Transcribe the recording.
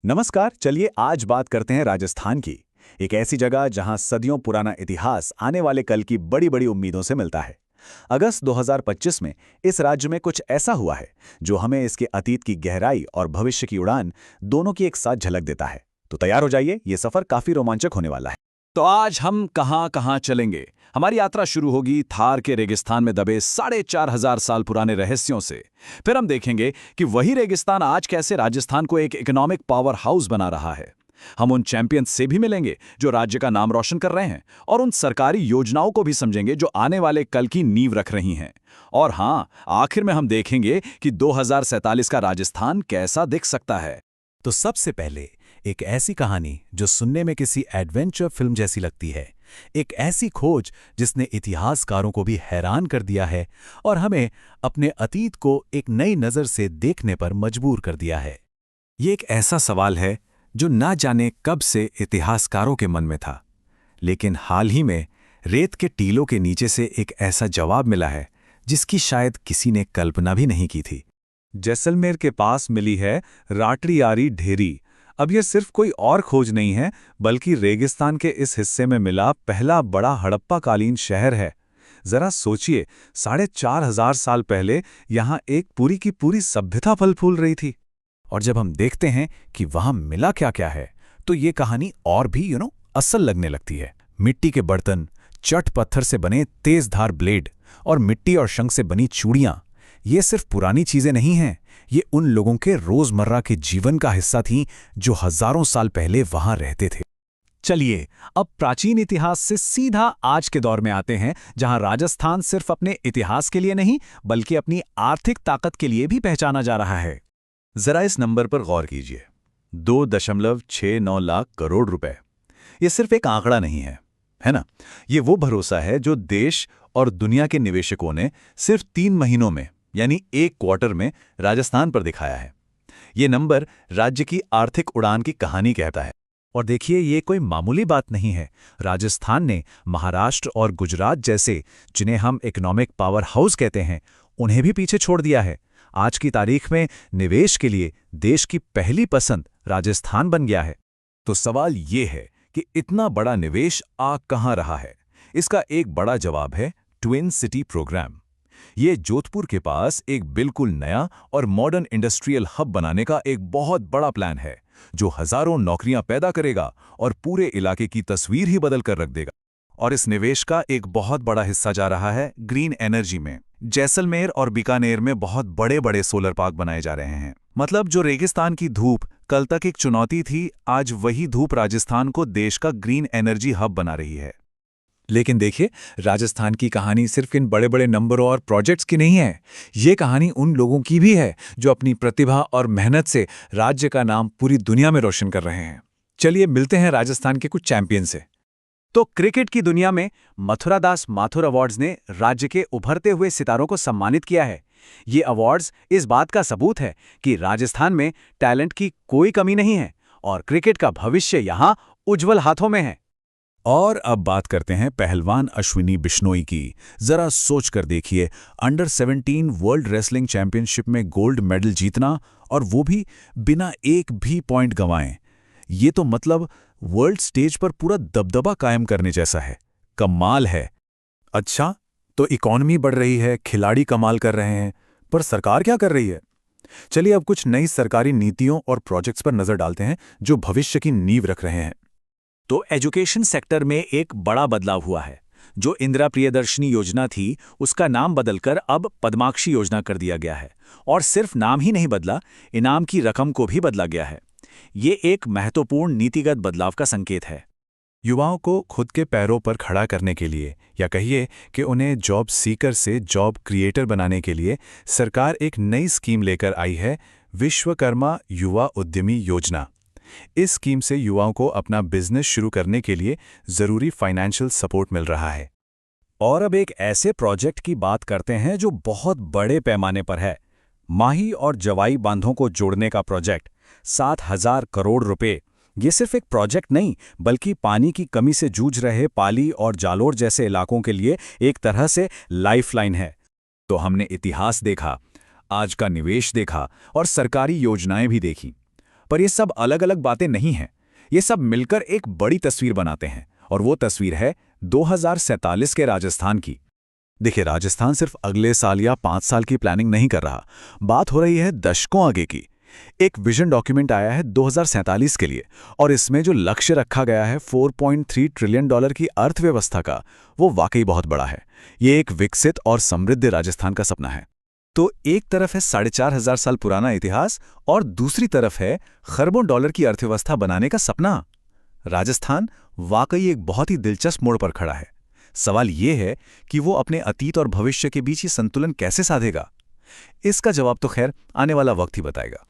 नमस्कार। चलिए आज बात करते हैं राजस्थान की। एक ऐसी जगह जहां सदियों पुराना इतिहास आने वाले कल की बड़ी बड़ी उम्मीदों से मिलता है। अगस्त 2025 में इस राज्य में कुछ ऐसा हुआ है जो हमें इसके अतीत की गहराई और भविष्य की उड़ान दोनों की एक साथ झलक देता है। तो तैयार हो जाइए, ये सफर काफी रोमांचक होने वाला है। तो आज हम कहां कहां चलेंगे। हमारी यात्रा शुरू होगी थार के रेगिस्तान में दबे 4,500 साल पुराने रहस्यों से। फिर हम देखेंगे कि वही रेगिस्तान आज कैसे राजस्थान को एक इकोनॉमिक पावर हाउस बना रहा है। हम उन चैंपियंस से भी मिलेंगे जो राज्य का नाम रोशन कर रहे हैं, और उन सरकारी योजनाओं को भी समझेंगे जो आने वाले कल की नींव रख रही हैं। और हाँ, आखिर में हम देखेंगे कि 2047 का राजस्थान कैसा दिख सकता है। तो सबसे पहले एक ऐसी कहानी जो सुनने में किसी एडवेंचर फिल्म जैसी लगती है, एक ऐसी खोज जिसने इतिहासकारों को भी हैरान कर दिया है और हमें अपने अतीत को एक नई नज़र से देखने पर मजबूर कर दिया है। ये एक ऐसा सवाल है जो ना जाने कब से इतिहासकारों के मन में था, लेकिन हाल ही में रेत के टीलों के नीचे से एक ऐसा जवाब मिला है जिसकी शायद किसी ने कल्पना भी नहीं की थी। जैसलमेर के पास मिली है राटड़ियारी ढेरी। अब यह सिर्फ कोई और खोज नहीं है, बल्कि रेगिस्तान के इस हिस्से में मिला पहला बड़ा हड़प्पाकालीन शहर है। जरा सोचिए, 4,500 साल पहले यहाँ एक पूरी की पूरी सभ्यता फल फूल रही थी। और जब हम देखते हैं कि वहां मिला क्या क्या है, तो ये कहानी और भी असल लगने लगती है। मिट्टी के बर्तन, चट पत्थर से बने तेज धार ब्लेड और मिट्टी और शंख से बनी चूड़ियां, ये सिर्फ पुरानी चीजें नहीं हैं, ये उन लोगों के रोजमर्रा के जीवन का हिस्सा थीं जो हजारों साल पहले वहां रहते थे। चलिए अब प्राचीन इतिहास से सीधा आज के दौर में आते हैं, जहां राजस्थान सिर्फ अपने इतिहास के लिए नहीं बल्कि अपनी आर्थिक ताकत के लिए भी पहचाना जा रहा है। जरा इस नंबर पर गौर कीजिए, 2.69 लाख करोड़ रुपए। ये सिर्फ एक आंकड़ा नहीं है ना? ये वो भरोसा है जो देश और दुनिया के निवेशकों ने सिर्फ 3 महीनों में, यानी एक क्वार्टर में राजस्थान पर दिखाया है। ये नंबर राज्य की आर्थिक उड़ान की कहानी कहता है। और देखिए, ये कोई मामूली बात नहीं है। राजस्थान ने महाराष्ट्र और गुजरात जैसे, जिन्हें हम इकोनॉमिक पावर हाउस कहते हैं, उन्हें भी पीछे छोड़ दिया है। आज की तारीख में निवेश के लिए देश की पहली पसंद राजस्थान बन गया है। तो सवाल ये है कि इतना बड़ा निवेश आ कहां रहा है? इसका एक बड़ा जवाब है ट्विन सिटी प्रोग्राम। ये जोधपुर के पास एक बिल्कुल नया और मॉडर्न इंडस्ट्रियल हब बनाने का एक बहुत बड़ा प्लान है, जो हजारों नौकरियां पैदा करेगा और पूरे इलाके की तस्वीर ही बदल कर रख देगा। और इस निवेश का एक बहुत बड़ा हिस्सा जा रहा है ग्रीन एनर्जी में। जैसलमेर और बीकानेर में बहुत बड़े बड़े सोलर पार्क बनाए जा रहे हैं। मतलब जो रेगिस्तान की धूप कल तक एक चुनौती थी, आज वही धूप राजस्थान को देश का ग्रीन एनर्जी हब बना रही है। लेकिन देखिए, राजस्थान की कहानी सिर्फ इन बड़े बड़े नंबरों और प्रोजेक्ट्स की नहीं है। ये कहानी उन लोगों की भी है जो अपनी प्रतिभा और मेहनत से राज्य का नाम पूरी दुनिया में रोशन कर रहे हैं। चलिए मिलते हैं राजस्थान के कुछ चैंपियन से। तो क्रिकेट की दुनिया में मथुरा दास माथुर अवार्ड्स ने राज्य के उभरते हुए सितारों को सम्मानित किया है। ये अवार्ड्स इस बात का सबूत है कि राजस्थान में टैलेंट की कोई कमी नहीं है और क्रिकेट का भविष्य यहाँ उज्जवल हाथों में है। और अब बात करते हैं पहलवान अश्विनी बिश्नोई की। जरा सोच कर देखिए, अंडर 17 वर्ल्ड रेसलिंग चैंपियनशिप में गोल्ड मेडल जीतना, और वो भी बिना एक भी पॉइंट गंवाए। ये तो मतलब वर्ल्ड स्टेज पर पूरा दबदबा कायम करने जैसा है। कमाल है। अच्छा, तो इकॉनमी बढ़ रही है, खिलाड़ी कमाल कर रहे हैं, पर सरकार क्या कर रही है? चलिए अब कुछ नई सरकारी नीतियों और प्रोजेक्ट्स पर नजर डालते हैं जो भविष्य की नींव रख रहे हैं। तो एजुकेशन सेक्टर में एक बड़ा बदलाव हुआ है। जो इंदिरा प्रियदर्शनी योजना थी, उसका नाम बदलकर अब पद्माक्षी योजना कर दिया गया है। और सिर्फ नाम ही नहीं बदला, इनाम की रकम को भी बदला गया है। ये एक महत्वपूर्ण नीतिगत बदलाव का संकेत है। युवाओं को खुद के पैरों पर खड़ा करने के लिए, या कहिए कि उन्हें जॉब सीकर से जॉब क्रिएटर बनाने के लिए, सरकार एक नई स्कीम लेकर आई है, विश्वकर्मा युवा उद्यमी योजना। इस स्कीम से युवाओं को अपना बिजनेस शुरू करने के लिए जरूरी फाइनेंशियल सपोर्ट मिल रहा है। और अब एक ऐसे प्रोजेक्ट की बात करते हैं जो बहुत बड़े पैमाने पर है। माही और जवाई बांधों को जोड़ने का प्रोजेक्ट, 7,000 करोड़ रुपए। ये सिर्फ एक प्रोजेक्ट नहीं, बल्कि पानी की कमी से जूझ रहे पाली और जालोर जैसे इलाकों के लिए एक तरह से लाइफलाइन है। तो हमने इतिहास देखा, आज का निवेश देखा और सरकारी योजनाएं भी देखी। पर ये सब अलग अलग बातें नहीं हैं। ये सब मिलकर एक बड़ी तस्वीर बनाते हैं, और वो तस्वीर है 2047 के राजस्थान की। देखिए, राजस्थान सिर्फ अगले साल या 5 साल की प्लानिंग नहीं कर रहा, बात हो रही है दशकों आगे की। एक विजन डॉक्यूमेंट आया है 2047 के लिए, और इसमें जो लक्ष्य रखा गया है 4.3 ट्रिलियन डॉलर की अर्थव्यवस्था का, वो वाकई बहुत बड़ा है। ये एक विकसित और समृद्ध राजस्थान का सपना है। तो एक तरफ है 4,500 साल पुराना इतिहास, और दूसरी तरफ है खरबों डॉलर की अर्थव्यवस्था बनाने का सपना। राजस्थान वाकई एक बहुत ही दिलचस्प मोड़ पर खड़ा है। सवाल ये है कि वो अपने अतीत और भविष्य के बीच ये संतुलन कैसे साधेगा। इसका जवाब तो खैर आने वाला वक्त ही बताएगा।